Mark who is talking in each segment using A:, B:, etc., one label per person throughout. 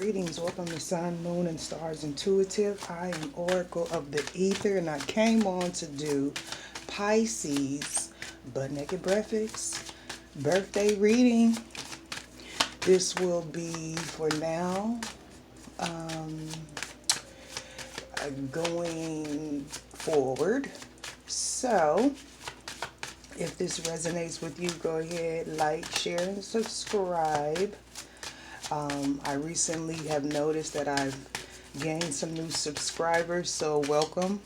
A: Greetings, welcome to Sun, Moon, and Stars Intuitive. I am Oracle of the Ether, and I came on to do Pisces Butt Naked Breakfast birthday reading. This will be for now going forward. So, if this resonates with you, go ahead, like, share, and subscribe. I recently have noticed that I've gained some new subscribers, so welcome.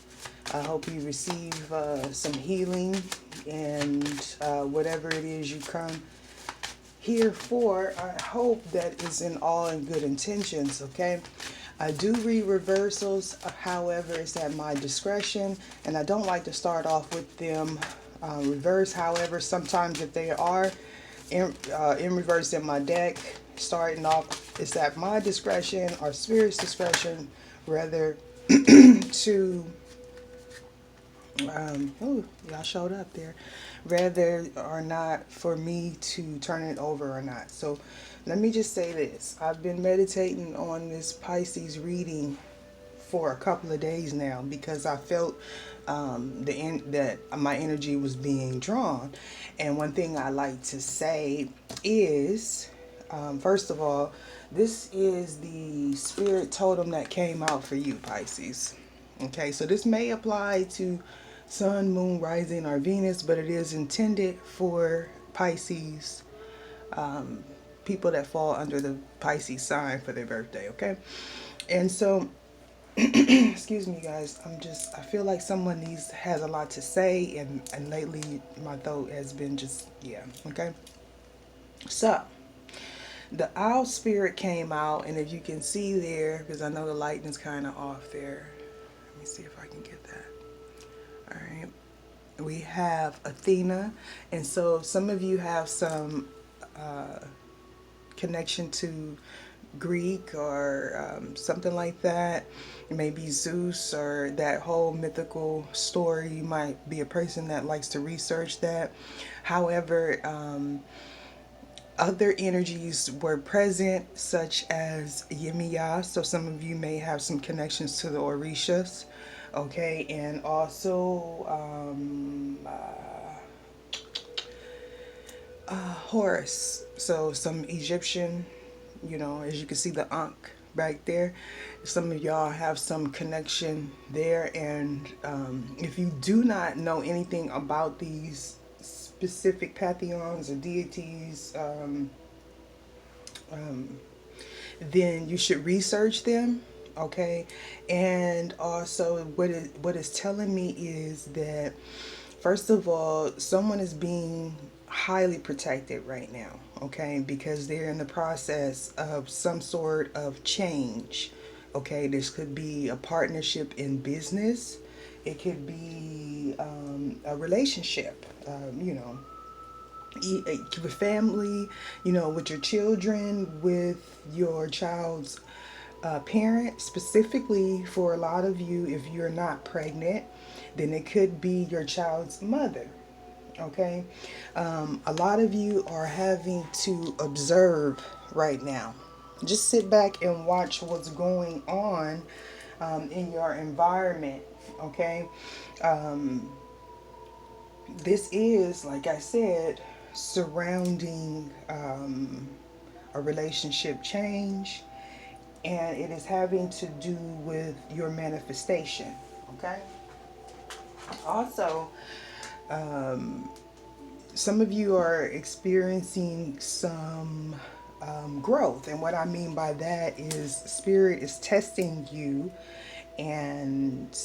A: I hope you receive some healing and whatever it is you come here for. I hope that is in all in good intentions, okay? I do read reversals, however, it's at my discretion, and I don't like to start off with them reverse. However, sometimes if they are in reverse in my deck, starting off, it's at my discretion or spirit's discretion, rather to oh, y'all showed up there, rather or not for me to turn it over or not. So let me just say this: I've been meditating on this Pisces reading for a couple of days now because I felt that my energy was being drawn. And one thing I like to say is, first of all, this is the spirit totem that came out for you, Pisces. Okay, so this may apply to Sun, Moon, Rising, or Venus, but it is intended for Pisces, people that fall under the Pisces sign for their birthday, okay? And so excuse me guys, I feel like someone has a lot to say, and lately my throat has been just, yeah, okay? So the owl spirit came out, and if you can see there, because I know the lighting is kind of off there, let me see if I can get that. All right, we have Athena, and so some of you have some connection to Greek or something like that. Maybe Zeus or that whole mythical story. You might be a person that likes to research that. However, other energies were present, such as Yemiya. So some of you may have some connections to the Orishas. Okay, and also Horus. So some Egyptian, as you can see the Ankh back there. Some of y'all have some connection there. And if you do not know anything about these specific pantheons or deities, then you should research them. Okay, and also what is telling me is that, first of all, someone is being highly protected right now, okay, because they're in the process of some sort of change. Okay, this could be a partnership in business, it could be a relationship, with family, with your children, with your child's parent. Specifically for a lot of you, if you're not pregnant, then it could be your child's mother. Okay, a lot of you are having to observe right now. Just sit back and watch what's going on in your environment. Okay, this is, like I said, surrounding a relationship change, and it is having to do with your manifestation. Okay, also, some of you are experiencing some growth, and what I mean by that is spirit is testing you, and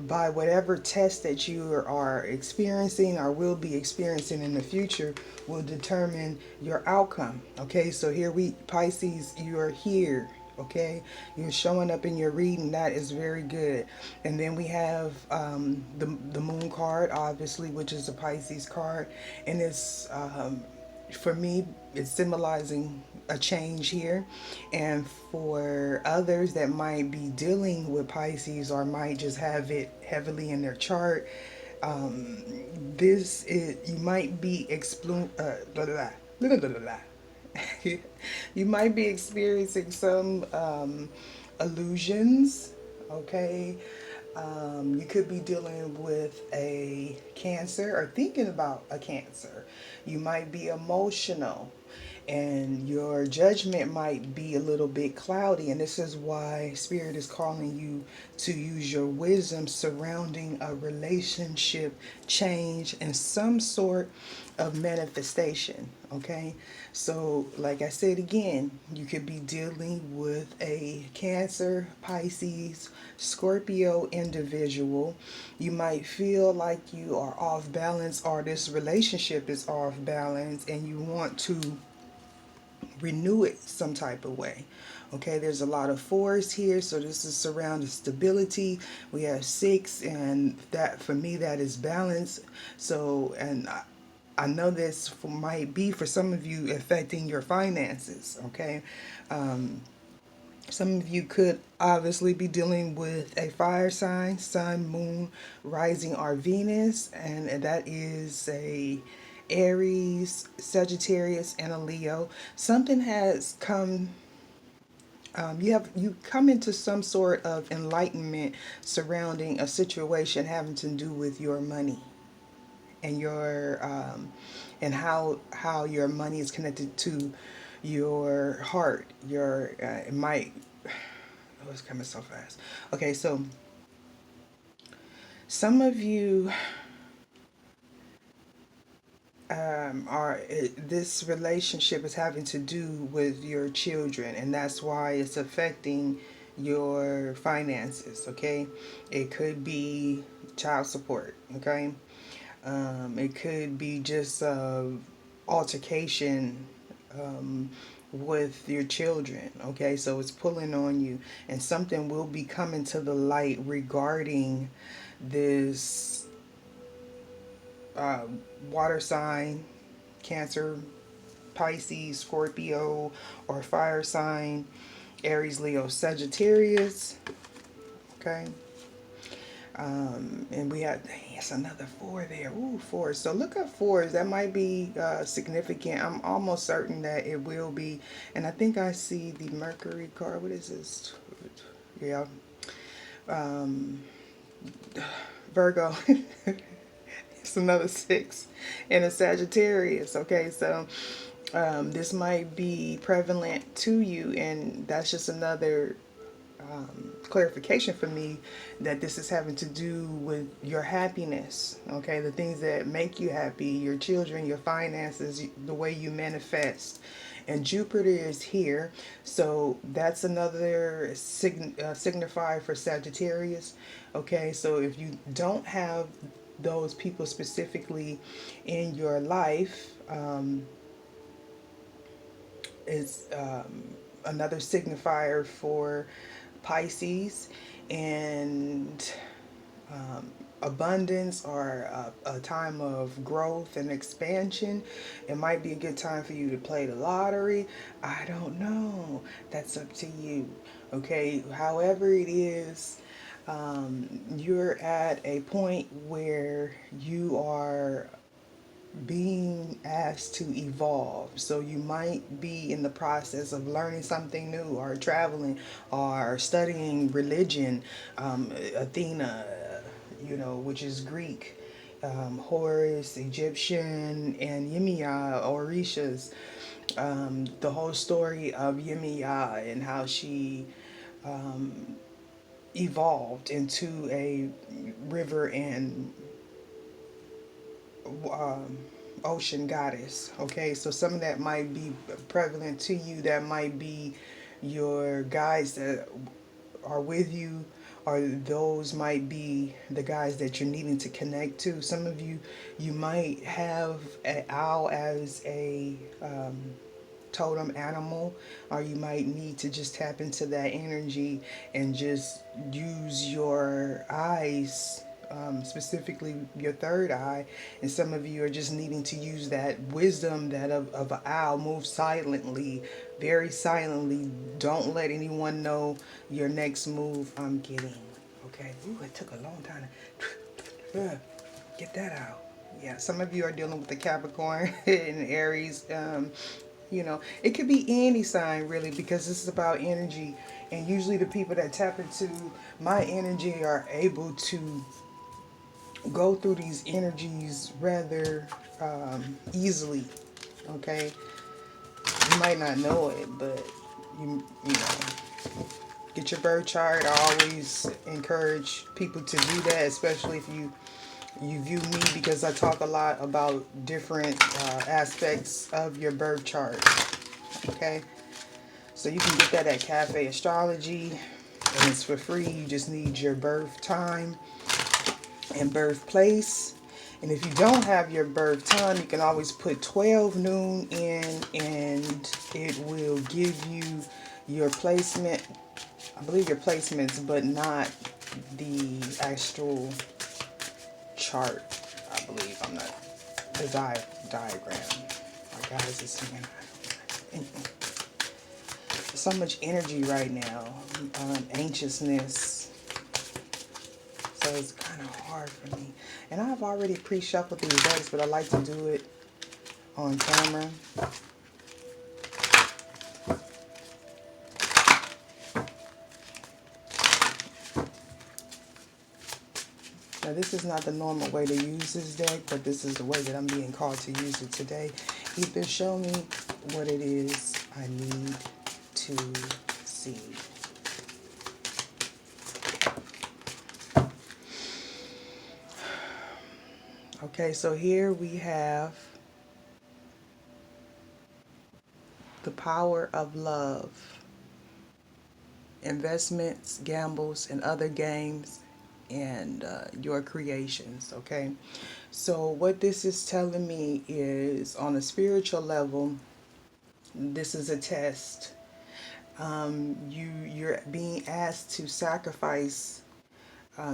A: by whatever test that you are experiencing or will be experiencing in the future will determine your outcome. Okay, so here Pisces, you are here. Okay, you're showing up in your reading. That is very good. And then we have the moon card, obviously, which is a Pisces card, and it's for me, it's symbolizing a change here. And for others that might be dealing with Pisces or might just have it heavily in their chart, this is, you might be blah, blah, blah, blah, blah, blah, blah. You might be experiencing some illusions, okay? You could be dealing with a cancer or thinking about a cancer. You might be emotional and your judgment might be a little bit cloudy. And this is why Spirit is calling you to use your wisdom surrounding a relationship change and some sort of manifestation. Okay, so like I said again, you could be dealing with a Cancer, Pisces, Scorpio individual. You might feel like you are off balance or this relationship is off balance and you want to renew it some type of way. Okay, there's a lot of fours here, so this is surrounding stability. We have six, and that for me that is balance. So, and I know this might be for some of you affecting your finances. Okay, some of you could obviously be dealing with a fire sign, sun, moon, rising, or Venus, and that is a Aries, Sagittarius, and a Leo. Something has come. You come into some sort of enlightenment surrounding a situation having to do with your money and your and how your money is connected to your heart. Your it might oh, it's coming so fast. Okay, so some of you are this relationship is having to do with your children, and that's why it's affecting your finances. Okay, it could be child support. Okay, it could be just altercation with your children. Okay, so it's pulling on you, and something will be coming to the light regarding this uh, water sign, Cancer, Pisces, Scorpio, or fire sign, Aries, Leo, Sagittarius. Okay. And we have, dang, it's another four there. Ooh, four. So look up fours. That might be significant. I'm almost certain that it will be. And I think I see the Mercury card. What is this? Yeah. Um, Virgo. It's another six. And a Sagittarius. Okay, so this might be prevalent to you. And that's just another clarification for me that this is having to do with your happiness. Okay, the things that make you happy, your children, your finances, the way you manifest. And Jupiter is here, so that's another signifier for Sagittarius. Okay, so if you don't have those people specifically in your life, is another signifier for Pisces, and abundance or a time of growth and expansion. It might be a good time for you to play the lottery. I don't know. That's up to you. Okay, however it is, you're at a point where you are being asked to evolve. So you might be in the process of learning something new or traveling or studying religion, Athena, which is Greek, Horus, Egyptian, and Yemiya, Orishas. The whole story of Yemiya and how she evolved into a river and um, ocean goddess. Okay, so some of that might be prevalent to you. That might be your guides that are with you, or those might be the guys that you're needing to connect to. Some of you, you might have an owl as a totem animal, or you might need to just tap into that energy and just use your eyes, specifically your third eye. And some of you are just needing to use that wisdom that of an owl. Move silently, very silently. Don't let anyone know your next move. I'm getting okay. Ooh, it took a long time to get that out. Yeah, some of you are dealing with the Capricorn and Aries It could be any sign really, because this is about energy. And usually the people that tap into my energy are able to go through these energies rather easily. Okay, you might not know it, but you know, get your birth chart. I always encourage people to do that, especially if you view me, because I talk a lot about different aspects of your birth chart. Okay, so you can get that at Cafe Astrology, and it's for free. You just need your birth time and birthplace. And if you don't have your birth time, you can always put 12 noon in, and it will give you your placement. I believe your placements, but not the actual chart. I believe I'm not the diagram. My guys is saying so much energy right now, anxiousness. So it's kind of hard for me. And I've already pre-shuffled these decks, but I like to do it on camera. Now this is not the normal way to use this deck, but this is the way that I'm being called to use it today. Ether, show me what it is I need to see. Okay, so here we have the power of love, investments, gambles, and other games, and your creations. Okay, so what this is telling me is, on a spiritual level, this is a test. You're being asked to sacrifice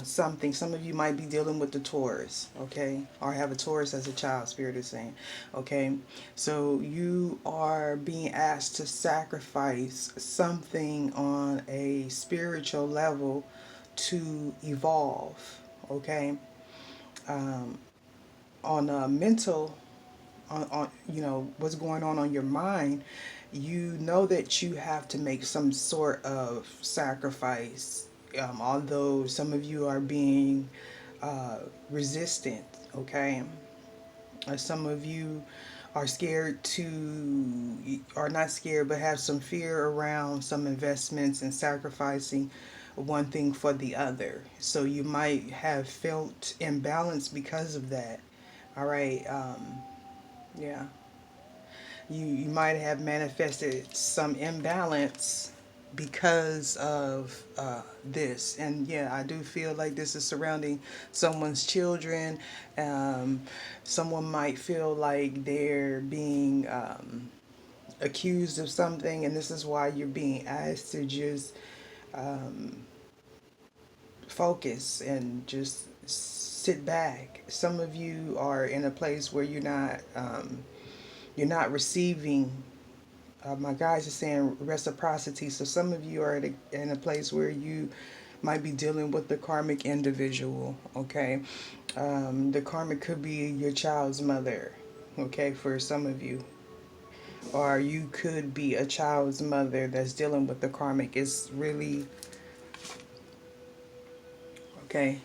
A: something. Some of you might be dealing with the Taurus, okay, or have a Taurus as a child, Spirit is saying, okay. So you are being asked to sacrifice something on a spiritual level to evolve, okay. On a mental, on what's going on your mind, you know that you have to make some sort of sacrifice, although some of you are being resistant, okay. Some of you are scared to, or not scared, but have some fear around some investments and sacrificing one thing for the other. So you might have felt imbalanced because of that. All right. Yeah. You might have manifested some imbalance because of this. And yeah, I do feel like this is surrounding someone's children. Um, Someone might feel like they're being accused of something, and this is why you're being asked to just focus and just sit back. Some of you are in a place where you're not receiving. My guys are saying reciprocity. So some of you are in a place where you might be dealing with the karmic individual. Okay, the karmic could be your child's mother. Okay, for some of you, or you could be a child's mother that's dealing with the karmic. It's really okay.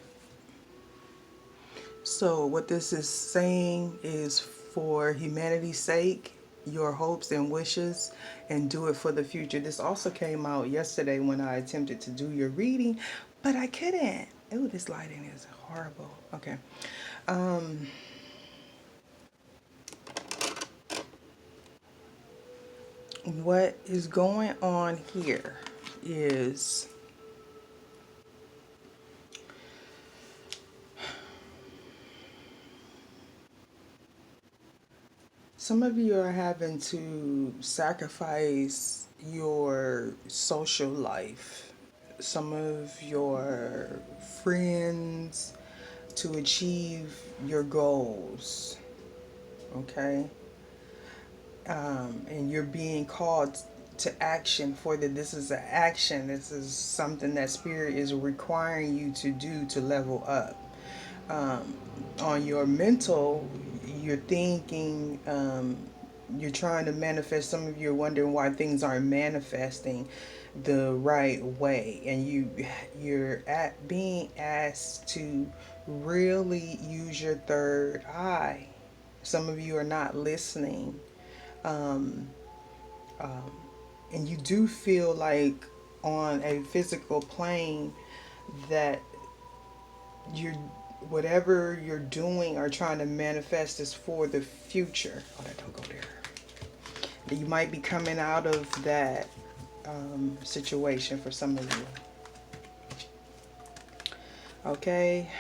A: So what this is saying is, for humanity's sake, your hopes and wishes, and do it for the future. This also came out yesterday when I attempted to do your reading, but I couldn't. Oh, this lighting is horrible. Okay. What is going on here is some of you are having to sacrifice your social life, some of your friends, to achieve your goals, okay? And you're being called to action for that. This is an action. This is something that Spirit is requiring you to do to level up. On your mental, you're thinking you're trying to manifest. Some of you are wondering why things aren't manifesting the right way, and you're at being asked to really use your third eye. Some of you are not listening, um, um, and you do feel like on a physical plane that you're whatever you're doing or trying to manifest is for the future. Oh, that don't go there. You might be coming out of that situation for some of you. Okay,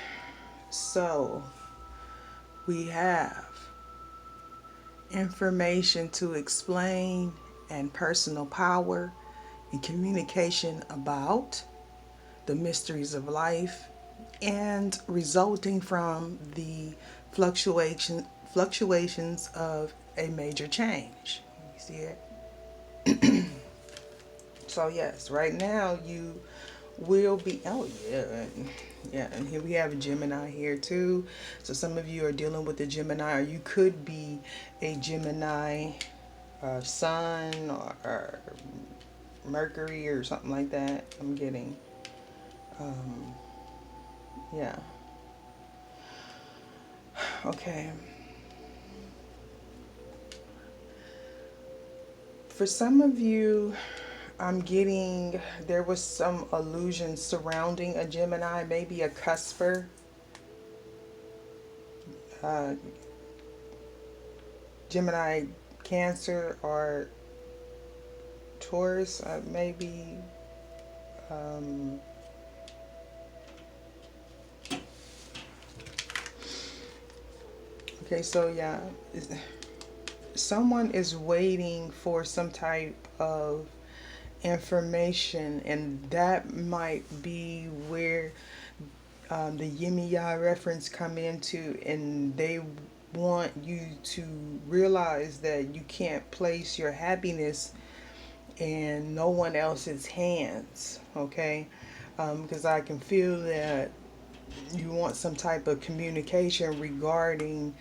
A: so we have information to explain and personal power and communication about the mysteries of life and resulting from the fluctuations of a major change. You see it? So yes, right now you will be. Oh yeah, yeah. And here we have a Gemini here too. So some of you are dealing with a Gemini, or you could be a Gemini Sun or Mercury or something like that. I'm getting. Um, yeah. Okay. For some of you, I'm getting there was some illusion surrounding a Gemini, maybe a cusper, uh, Gemini, Cancer, or Taurus, maybe. Um, okay, so yeah, someone is waiting for some type of information, and that might be where the Yimiya reference come into, and they want you to realize that you can't place your happiness in no one else's hands, okay? Because I can feel that you want some type of communication regarding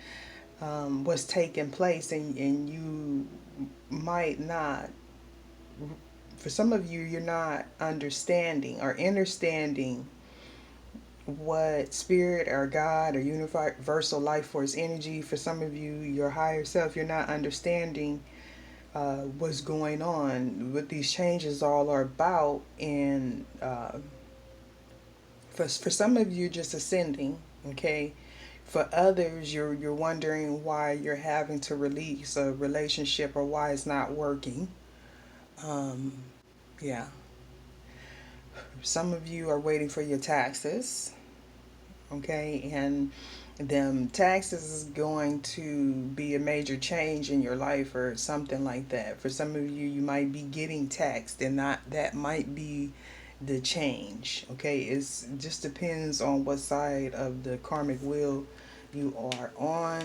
A: what's taking place, and you might not, for some of you, you're not understanding or understanding what spirit or God or universal life force energy. For some of you, your higher self, you're not understanding what's going on, what these changes all are about. And for some of you, just ascending, okay? For others, you're wondering why you're having to release a relationship or why it's not working. Um, yeah. Some of you are waiting for your taxes, okay? And them taxes is going to be a major change in your life or something like that. For some of you, you might be getting taxed, and not that might be the change, okay? It just depends on what side of the karmic wheel you are on.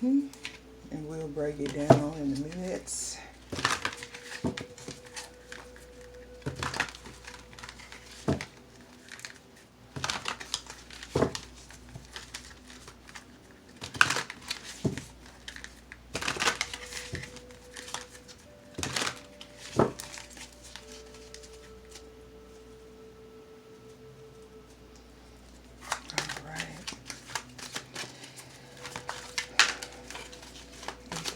A: And we'll break it down in a minute. All right.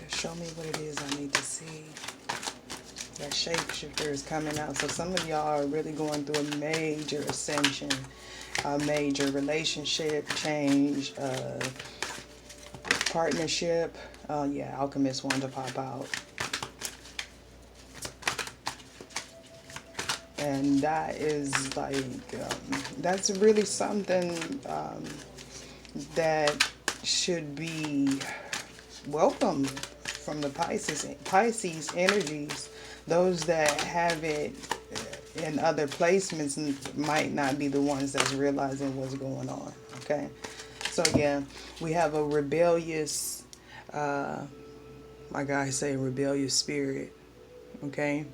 A: Show me what it is I need to see. That shapeshifter is coming out. So some of y'all are really going through a major ascension, a major relationship change, partnership. Yeah, alchemist wanted to pop out. And that is like, that's really something that should be welcome from the Pisces energies. Those that have it in other placements might not be the ones that's realizing what's going on, okay? So yeah, we have a rebellious, like I say, rebellious spirit, okay?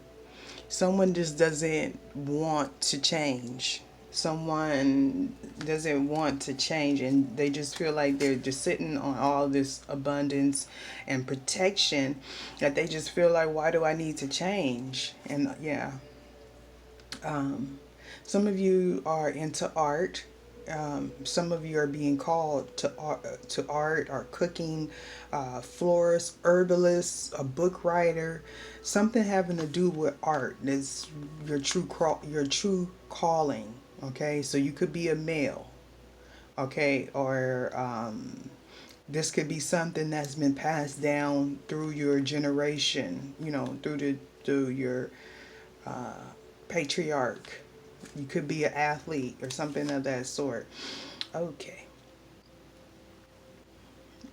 A: Someone just doesn't want to change. someone doesn't want to change, and they just feel like they're just sitting on all this abundance and protection, that they just feel like, why do I need to change? And yeah, um, some of you are into art. Some of you are being called to art or cooking, florist, herbalist, a book writer, something having to do with art. Is your true calling. Okay, so you could be a male. Okay, or this could be something that's been passed down through your generation. Through your uh, patriarch. You could be an athlete or something of that sort. Okay.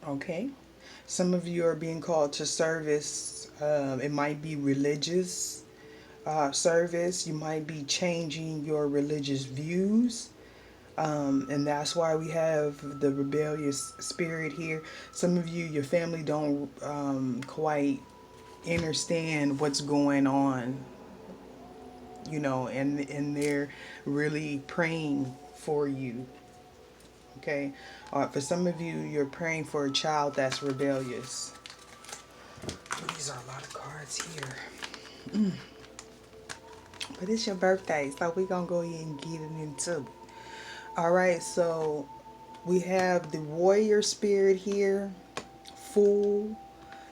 A: Okay. Some of you are being called to service. It might be religious service. You might be changing your religious views. And that's why we have the rebellious spirit here. Some of you, your family don't quite understand what's going on, and they're really praying for you. Okay, for some of you, you're praying for a child that's rebellious. These are a lot of cards here. But it's your birthday, so we're gonna go ahead and get it into it. All right, so we have the warrior spirit here, fool,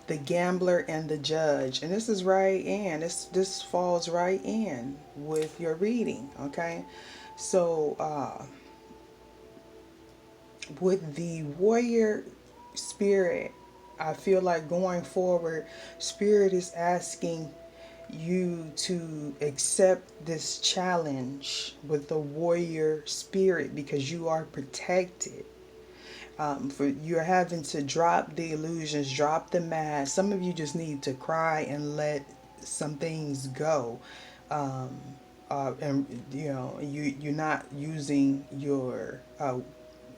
A: the gambler, and the judge. And this is right in. This falls right in with your reading. Okay, so with the warrior spirit, I feel like going forward, spirit is asking you to accept this challenge with the warrior spirit, because you are protected. For you're having to drop the illusions, drop the mask. Some of you just need to cry and let some things go. And you're not using your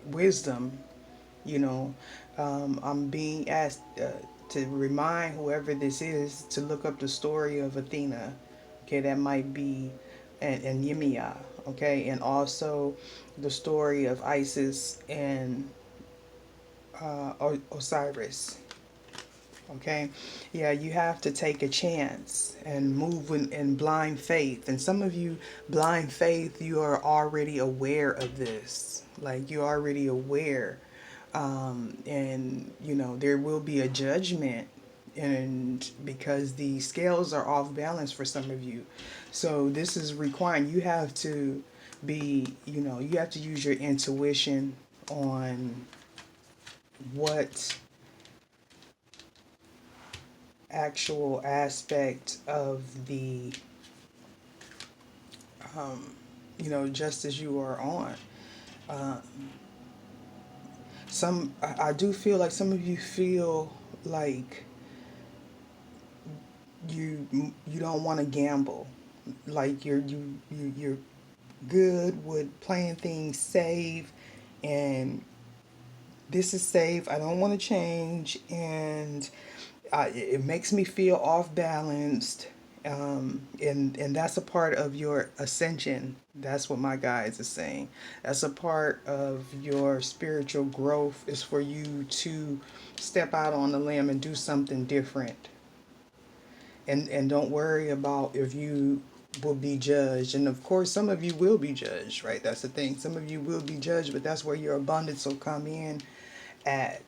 A: wisdom. I'm being asked to remind whoever this is to look up the story of Athena. Okay, that might be, and Yemia. Okay, and also the story of Isis and Osiris. Okay, yeah, you have to take a chance and move in blind faith. And some of you, blind faith, you are already aware of this. Like, you're already aware. And there will be a judgment, and because the scales are off balance for some of you. So this is requiring you have to you have to use your intuition on what actual aspect of the just as you are on. Uh, I do feel like some of you feel like you don't want to gamble, like you're good with playing things safe, and this is safe. I don't want to change, and it makes me feel off balanced. And that's a part of your ascension. That's what my guides are saying. That's a part of your spiritual growth, is for you to step out on the limb and do something different. And don't worry about if you will be judged. And of course, some of you will be judged, right? That's the thing. Some of you will be judged, but that's where your abundance will come in at,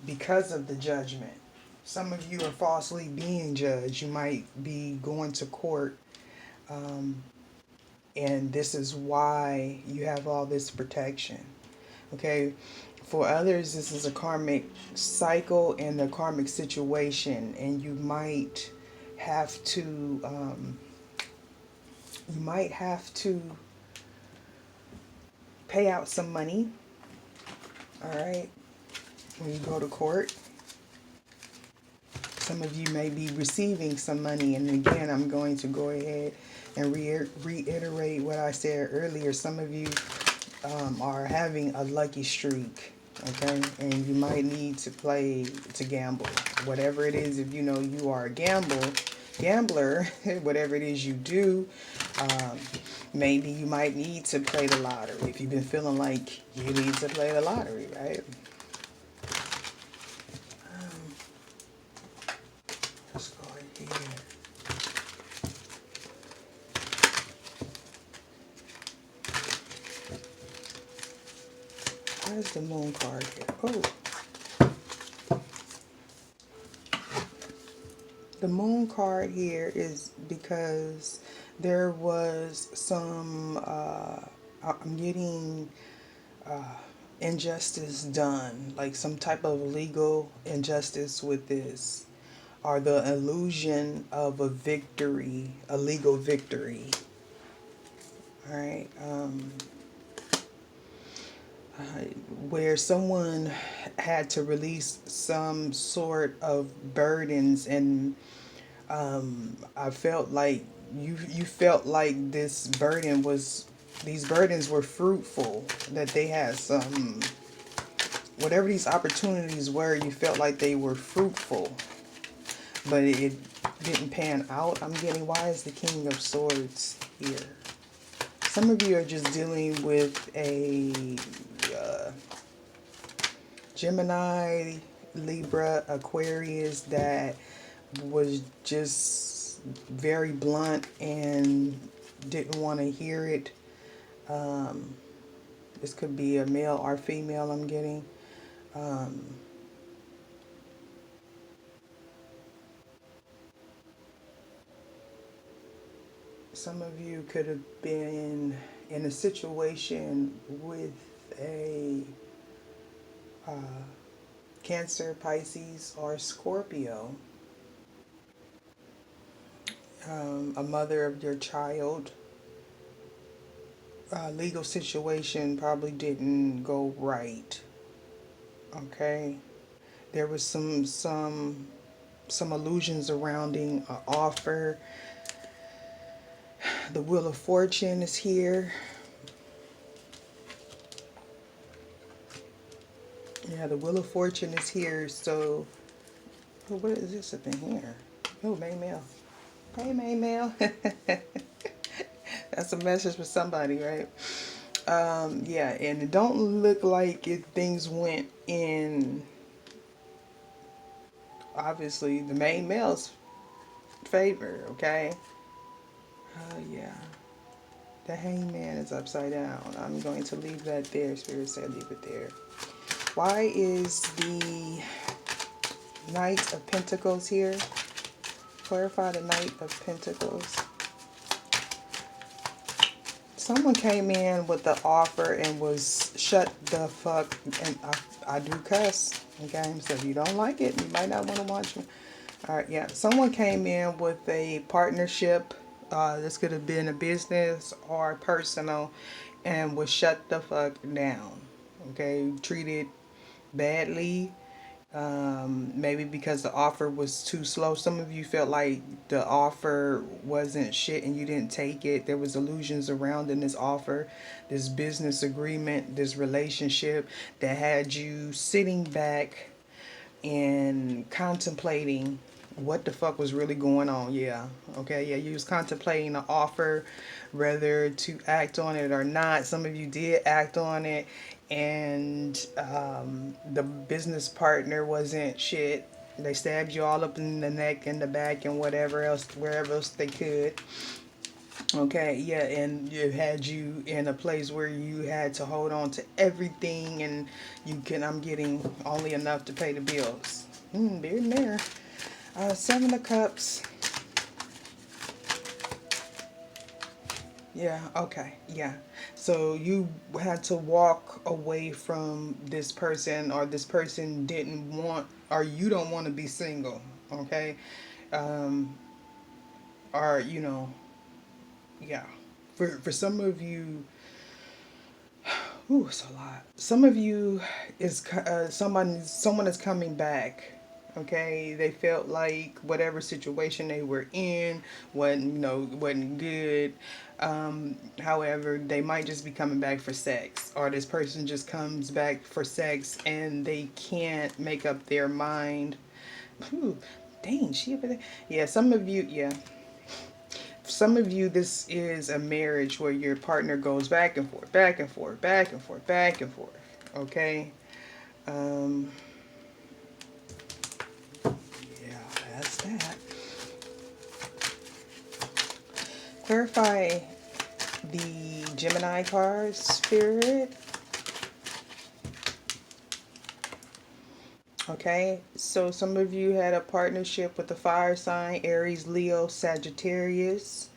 A: because of the judgment. Some of you are falsely being judged. You might be going to court, and this is why you have all this protection. Okay, for others, this is a karmic cycle and a karmic situation, and you might have to pay out some money. All right, when you go to court. Some of you may be receiving some money, and again, I'm going to go ahead and reiterate what I said earlier. Some of you are having a lucky streak, okay, and you might need to gamble, whatever it is. If you know you are a gambler, whatever it is you do, Maybe you might need to play the lottery if you've been feeling like you need to play the lottery, right? Let's go right here. Where's the moon card here? Oh, the moon card here is because there was some, I'm getting injustice done, like some type of legal injustice with this, or the illusion of a victory, a legal victory. All right. Where someone had to release some sort of burdens, and I felt like you felt like these burdens were fruitful, that they had some, whatever these opportunities were, you felt like they were fruitful, but it didn't pan out. I'm getting, why is the King of Swords here? Some of you are just dealing with a Gemini, Libra, Aquarius that was just very blunt and didn't want to hear it. This could be a male or female, I'm getting. Some of you could have been in a situation with a Cancer, Pisces, or Scorpio. A mother of your child. Legal situation probably didn't go right. Okay, there was some illusions surrounding an offer. The Wheel of Fortune is here. Yeah, the Wheel of Fortune is here. So, oh, what is this up in here? Oh, main mail. Hey, main mail. That's a message for somebody, right? Yeah, and it don't look like things went in, obviously, the main male's favor, okay? Yeah. The Hangman is upside down. I'm going to leave that there. Spirit said leave it there. Why is the Knight of Pentacles here? Clarify the Knight of Pentacles. Someone came in with the offer and was shut the fuck, and I do cuss, okay? So if you don't like it, you might not want to watch me. All right, yeah. Someone came in with a partnership. This could have been a business or personal, and was shut the fuck down. Okay, treated badly. Maybe because the offer was too slow. Some of you felt like the offer wasn't shit and you didn't take it. There was illusions around in this offer, this business agreement, this relationship that had you sitting back and contemplating what the fuck was really going on. Yeah, okay, yeah, you was contemplating the offer, whether to act on it or not. Some of you did act on it, and the business partner wasn't shit. They stabbed you all up in the neck and the back and whatever else, wherever else they could. Okay, yeah, and it had you in a place where you had to hold on to everything, and I'm getting only enough to pay the bills. Beard and mirror. Seven of Cups. Yeah, okay, yeah. So you had to walk away from this person, or this person didn't want, or you don't want to be single, okay? Um, or, yeah. For some of you, ooh, it's a lot. Some of you is someone is coming back. Okay, they felt like whatever situation they were in wasn't good. However, they might just be coming back for sex, or this person just comes back for sex and they can't make up their mind. Ooh, dang, she over there. Yeah, some of you, yeah. some of you, this is a marriage where your partner goes back and forth, back and forth, back and forth, back and forth. Okay. Yeah, that's that. Clarify the Gemini card, Spirit. Okay, so some of you had a partnership with the fire sign, Aries, Leo, Sagittarius.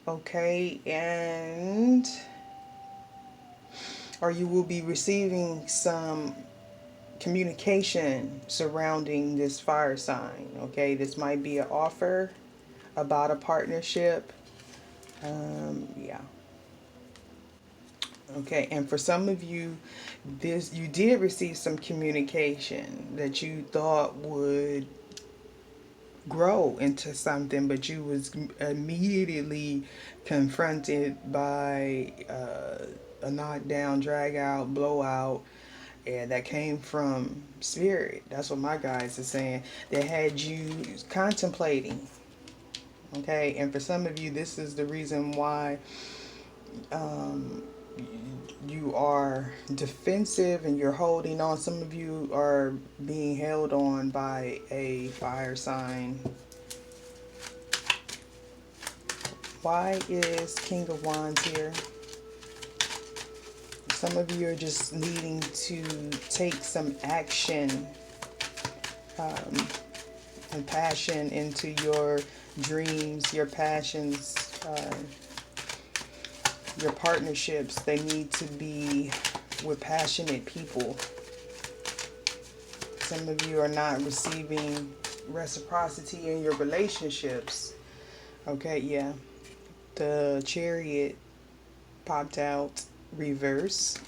A: Okay, and or you will be receiving some communication surrounding this fire sign. Okay, this might be an offer about a partnership. Yeah. Okay, and for some of you, this you did receive some communication that you thought would grow into something, but you was immediately confronted by a knockdown, drag out, blowout, and that came from spirit. That's what my guides are saying. They had you contemplating. Okay, and for some of you, this is the reason why um, you are defensive and you're holding on. Some of you are being held on by a fire sign. Why is King of Wands here? Some of you are just needing to take some action and passion into your dreams, your passions, your partnerships. They need to be with passionate people. Some of you are not receiving reciprocity in your relationships. Okay, yeah. The Chariot popped out reverse.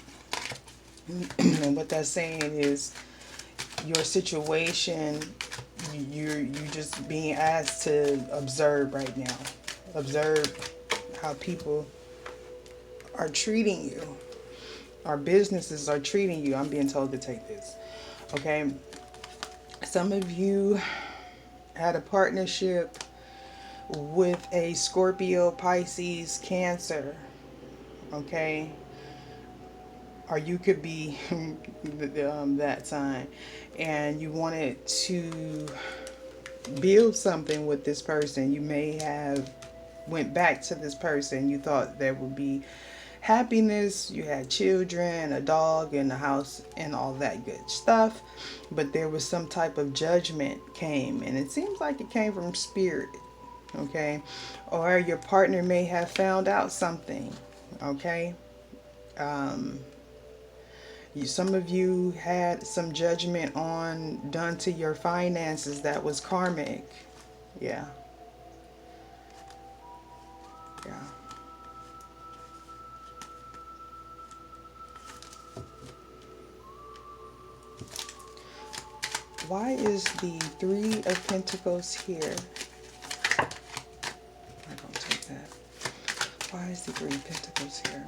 A: And what that's saying is your situation, you're just being asked to observe right now. Observe how people are treating you. Our businesses are treating you. I'm being told to take this. Okay. Some of you had a partnership with a Scorpio, Pisces, Cancer. Okay. Or you could be that sign. And you wanted to build something with this person. You may have went back to this person. You thought there would be happiness, you had children, a dog in the house, and all that good stuff, but there was some type of judgment came, and it seems like it came from spirit. Okay, or your partner may have found out something. Okay, some of you had some judgment on done to your finances that was karmic. Yeah. Yeah. Why is the Three of Pentacles here? I'm going to take that. Why is the Three of Pentacles here?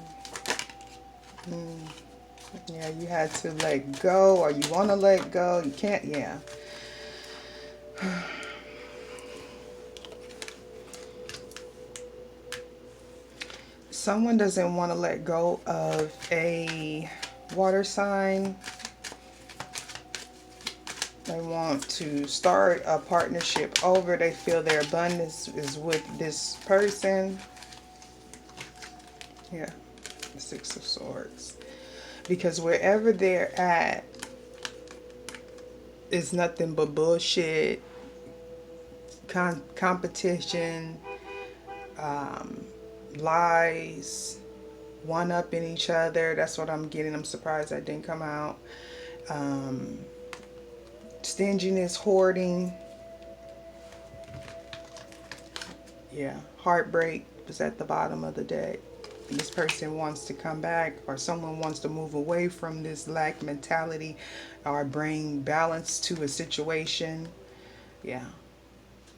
A: Yeah, you had to let go, or you want to let go. You can't, yeah. Someone doesn't want to let go of a water sign. They want to start a partnership over. They feel their abundance is with this person. Yeah, the Six of Swords. Because wherever they're at is nothing but bullshit, competition, lies, one-upping each other. That's what I'm getting. I'm surprised that didn't come out. Stinginess, hoarding. Yeah, heartbreak was at the bottom of the deck. This person wants to come back, or someone wants to move away from this lack mentality or bring balance to a situation. Yeah.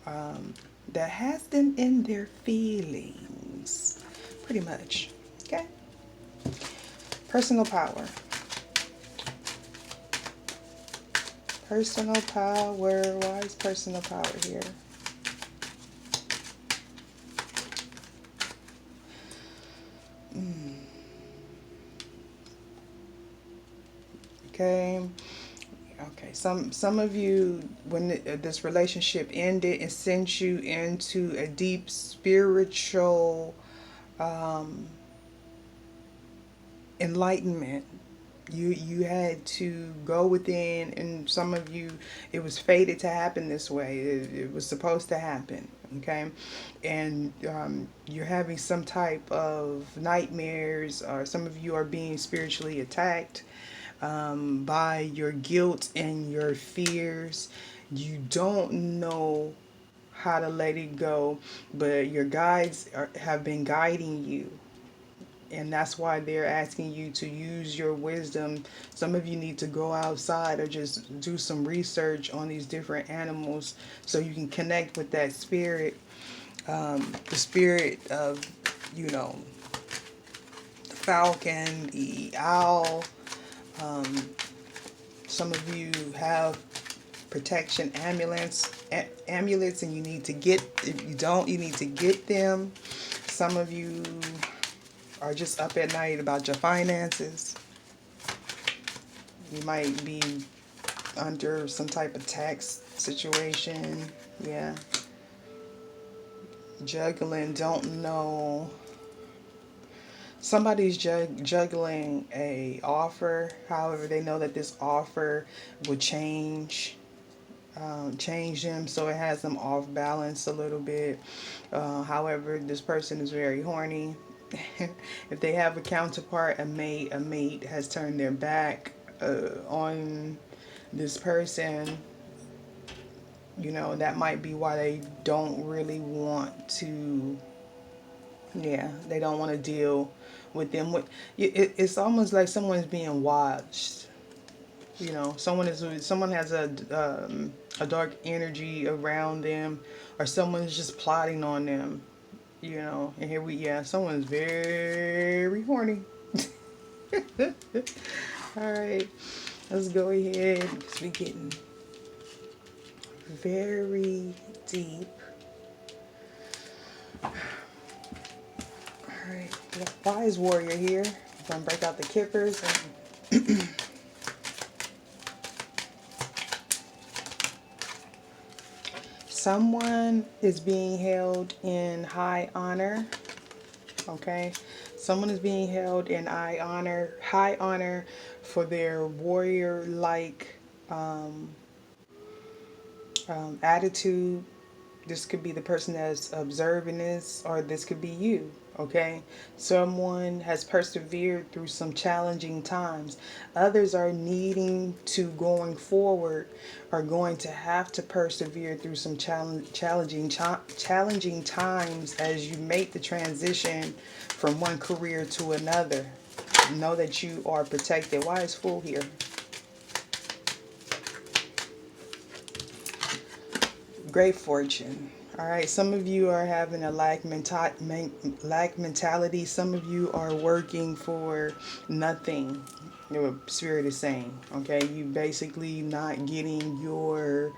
A: That has them in their feelings. Pretty much. Okay. Personal power. Personal power. Why is personal power here? Okay. Okay. Some of you, when this relationship ended, it sent you into a deep spiritual enlightenment. You had to go within, and some of you, it was fated to happen this way. It was supposed to happen. Okay, and you're having some type of nightmares, or some of you are being spiritually attacked by your guilt and your fears. You don't know how to let it go, but your guides have been guiding you, and that's why they're asking you to use your wisdom. Some of you need to go outside or just do some research on these different animals so you can connect with that spirit, the spirit of, you know, the falcon, the owl. Some of you have protection amulets, and you need to get, if you don't, you need to get them. Some of you are just up at night about your finances. You might be under some type of tax situation. Yeah. Juggling, don't know. Somebody's juggling a offer. However, they know that this offer will change them, so it has them off balance a little bit. However, this person is very horny. If they have a counterpart, a mate has turned their back on this person, you know, that might be why they don't really want to, yeah, they don't want to deal with them. It's almost like someone's being watched. You know, someone has a dark energy around them, or someone's just plotting on them. You know, and here yeah, someone's very horny. All right, let's go ahead because we're getting very deep. All right, we got Wise Warrior here. I'm gonna break out the kickers and someone is being held in high honor. Okay, someone is being held in high honor for their warrior-like attitude. This could be the person that's observing this, or this could be you. Okay, someone has persevered through some challenging times. Others are needing to, going forward, are going to have to persevere through some challenging times as you make the transition from one career to another. Know that you are protected. Why is Fool here? Great fortune. All right, some of you are having a lack mentality. Some of you are working for nothing. Your spirit is saying, okay, you basically not getting your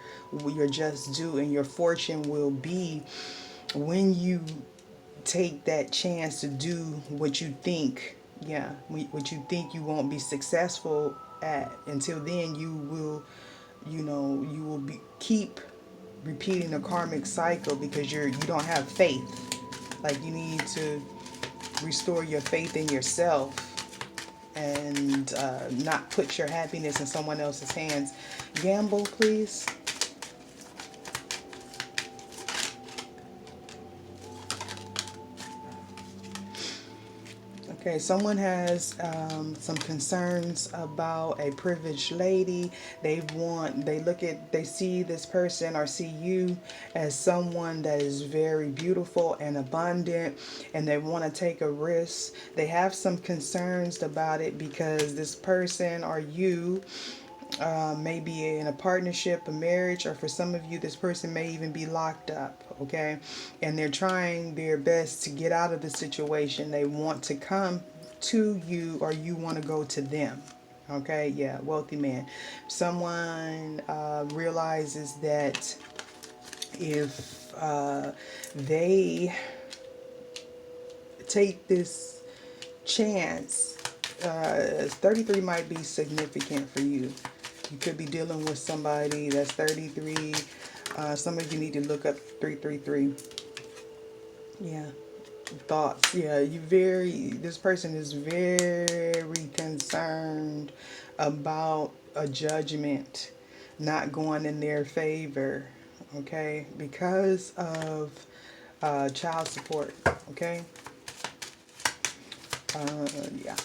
A: just due, and your fortune will be when you take that chance to do what you think. Yeah, what you think you won't be successful at. Until then, you will, you know, you will be keep repeating the karmic cycle because you don't have faith. Like, you need to restore your faith in yourself, and not put your happiness in someone else's hands. Gamble, please. Okay, someone has some concerns about a privileged lady. They see this person, or see you, as someone that is very beautiful and abundant, and they want to take a risk. They have some concerns about it because this person, or you, may be in a partnership, a marriage, or for some of you, this person may even be locked up, okay? And they're trying their best to get out of the situation. They want to come to you, or you want to go to them, okay? Yeah, wealthy man. Someone realizes that if they take this chance 33 might be significant for you. You could be dealing with somebody that's 33. Some of you need to look up 333. Yeah. Thoughts. Yeah, this person is very concerned about a judgment not going in their favor, okay? Because of child support, okay? Yeah.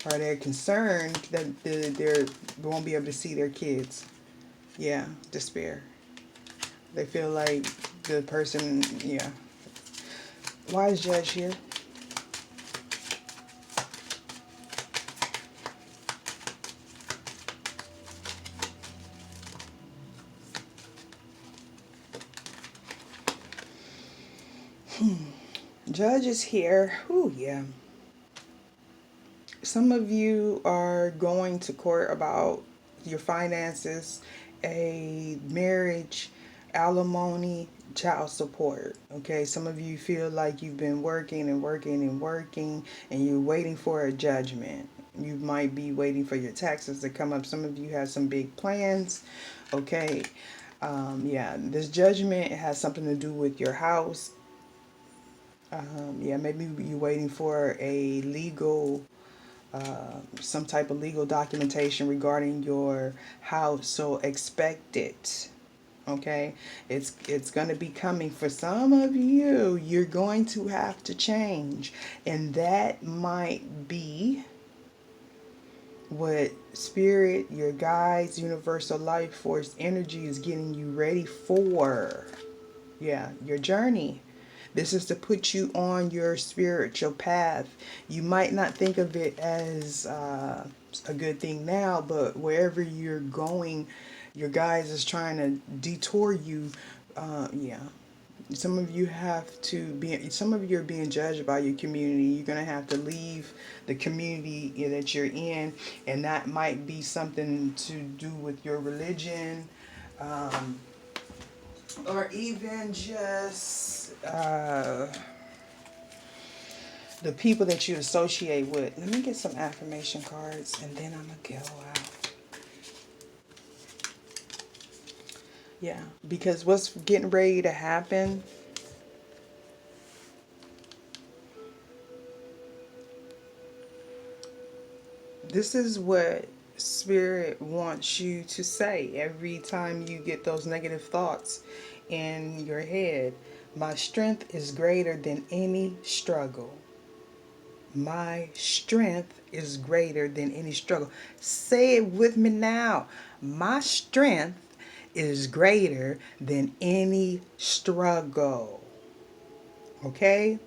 A: Or they're concerned that they won't be able to see their kids. Yeah, despair. They feel like the person, yeah. Why is Judge here? Judge is here. Ooh, yeah. Some of you are going to court about your finances, a marriage, alimony, child support. Okay, some of you feel like you've been working and working and working and you're waiting for a judgment. You might be waiting for your taxes to come up. Some of you have some big plans. Okay, yeah, this judgment has something to do with your house. Yeah, maybe you're waiting for a legal some type of legal documentation regarding your house, so expect it. Okay, it's going to be coming for some of you. You're going to have to change, and that might be what spirit, your guides, universal life force energy is getting you ready for. Yeah, your journey. This is to put you on your spiritual path. You might not think of it as a good thing now, but wherever you're going, your guides is trying to detour you. Yeah. Some of you have to be, some of you are being judged by your community. You're going to have to leave the community that you're in, and that might be something to do with your religion. Or even just the people that you associate with. Let me get some affirmation cards and then I'm going to go out. Yeah, because what's getting ready to happen, this is what Spirit wants you to say every time you get those negative thoughts in your head. My strength is greater than any struggle. My strength is greater than any struggle. Say it with me now. My strength is greater than any struggle. Okay?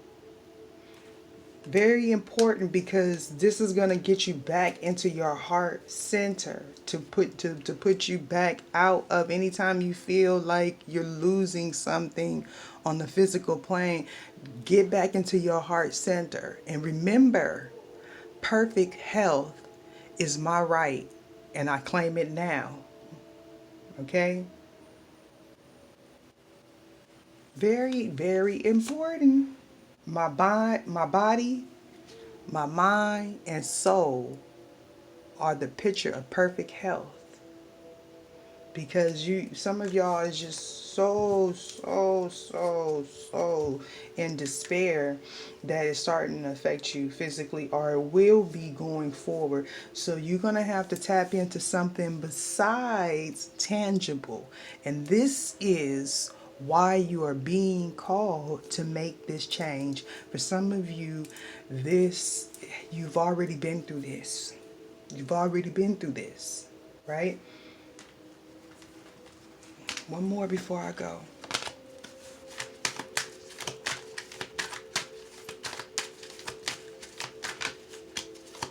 A: Very important, because this is going to get you back into your heart center, to put you back out of anytime you feel like you're losing something on the physical plane. Get back into your heart center and remember, perfect health is my right and I claim it now. Okay? Very, very important. My body, my mind, and soul are the picture of perfect health. Because some of y'all is just so in despair that it's starting to affect you physically, or it will be going forward. So you're going to have to tap into something besides tangible. And this is why you are being called to make this change. For some of you, you've already been through this. You've already been through this, right? One more before I go.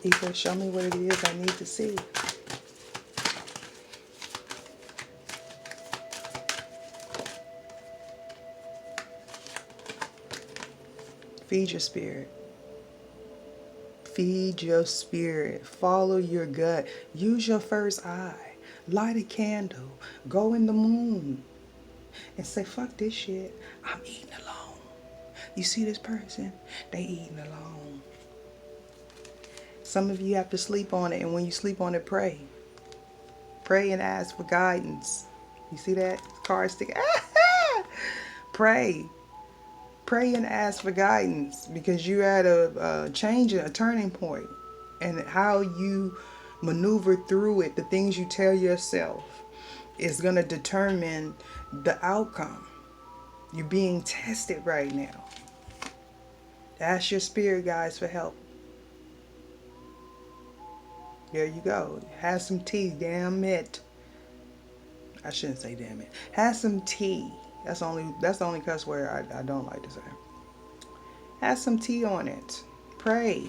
A: Ether, show me what it is I need to see. Feed your spirit. Feed your spirit. Follow your gut. Use your first eye. Light a candle. Go in the moon. And say, fuck this shit. I'm eating alone. You see this person? They eating alone. Some of you have to sleep on it, and when you sleep on it, pray. Pray and ask for guidance. You see that card stick? Pray. Pray and ask for guidance, because you're at a change, a turning point, and how you maneuver through it, the things you tell yourself, is going to determine the outcome. You're being tested right now. Ask your spirit guides for help. There you go. Have some tea. Damn it. I shouldn't say damn it. Have some tea. That's the only cuss word I don't like to say. Have some tea on it. Pray.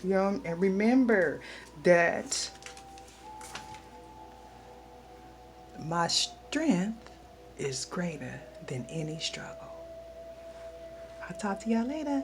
A: You know, and remember that my strength is greater than any struggle. I'll talk to y'all later.